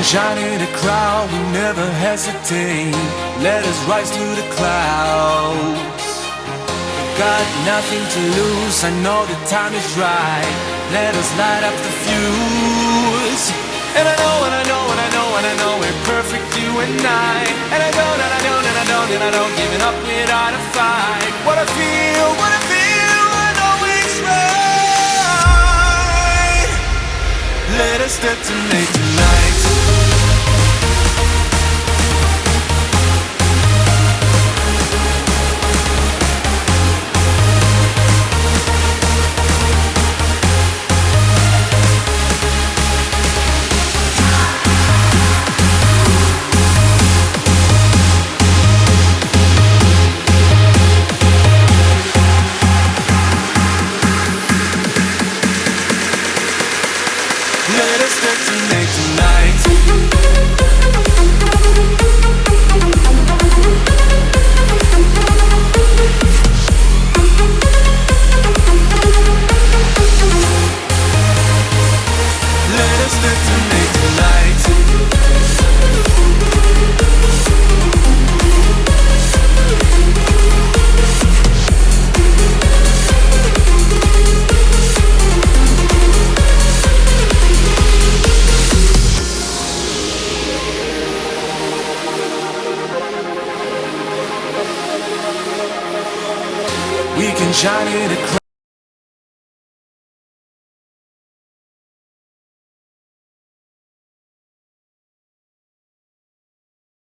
shine in a crowd, we never hesitate. Let us rise to the clouds. Got nothing to lose, I know the time is right. Let us light up the fuse. And I know, and I know, and I know, and I know we're perfect, you and I. And I don't, and I don't, and I don't, and I don't give it up without a fight. What I feel, I know it's right. Let us detonate tonight. Let us detonate tonight. Let us detonate tonight. We can shine in a crowd.